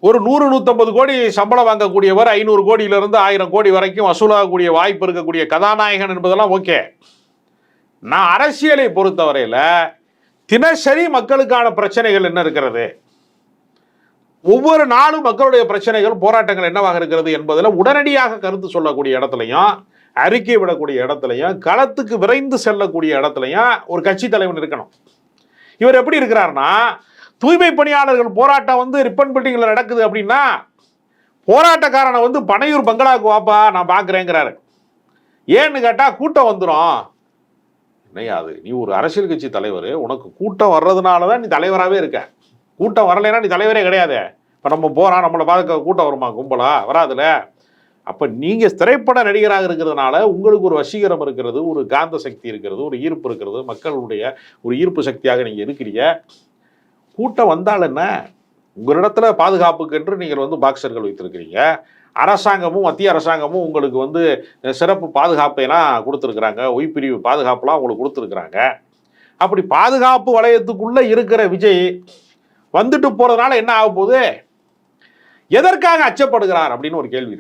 ஒரு 100-150 கோடி சம்பளம் வாங்கக்கூடியவர் 500 கோடியிலிருந்து 1000 கோடி வரைக்கும் வசூலாகக்கூடிய வாய்ப்பு இருக்கக்கூடிய கதாநாயகன் என்பதெல்லாம் ஓகே. நான் அரசியலை பொறுத்தவரையில் தினசரி மக்களுக்கான பிரச்சனைகள் என்ன இருக்கிறது, ஒவ்வொரு நாளும் மக்களுடைய பிரச்சனைகள் போராட்டங்கள் என்னவாக இருக்கிறது என்பதில் உடனடியாக கருத்து சொல்லக்கூடிய இடத்துலையும், அறிக்கை விடக்கூடிய இடத்துலையும், களத்துக்கு விரைந்து செல்லக்கூடிய இடத்துலையும் ஒரு கட்சி தலைவன் இருக்கணும். இவர் எப்படி இருக்கிறார்னா, தூய்மை பணியாளர்கள் போராட்டம் ரிப்பன் பில்டிங்கில் நடக்குது அப்படின்னா போராட்டக்காரனை பனையூர் பங்களாவுக்கு வாப்பா நான் பார்க்குறேங்கிறாரு. ஏன்னு கேட்டால் கூட்டம் வந்துடும். என்னையா அது, நீ ஒரு அரசியல் கட்சி தலைவர், உனக்கு கூட்டம் வர்றதுனால தான் நீ தலைவராகவே இருக்க. கூட்டம் வரலைன்னா நீ தலைவரே கிடையாது. இப்போ நம்ம போகிறோம், நம்மளை பார்க்க கூட்டம் வருமா? கும்பலா வராதுல. அப்போ நீங்கள் திரைப்பட நடிகராக இருக்கிறதுனால உங்களுக்கு ஒரு வசீகரம் இருக்கிறது, ஒரு காந்த சக்தி இருக்கிறது, ஒரு ஈர்ப்பு இருக்கிறது, மக்களுடைய ஒரு ஈர்ப்பு சக்தியாக நீங்கள் இருக்கிறீங்க. கூட்டம் வந்தால் என்ன, உங்களிடத்துல பாதுகாப்புக்கு என்று நீங்கள் பாக்ஸர்கள் வைத்திருக்கிறீங்க. அரசாங்கமும் மத்திய அரசாங்கமும் உங்களுக்கு சிறப்பு பாதுகாப்பைலாம் கொடுத்துருக்குறாங்க, ஒய்பிரிவு பாதுகாப்புலாம் உங்களுக்கு கொடுத்துருக்குறாங்க. அப்படி பாதுகாப்பு வளையத்துக்குள்ளே இருக்கிற விஜய் வந்துட்டு போகிறதுனால என்ன ஆக போகுது, எதற்காக அச்சப்படுகிறார் அப்படின்னு ஒரு கேள்வி இருக்கு.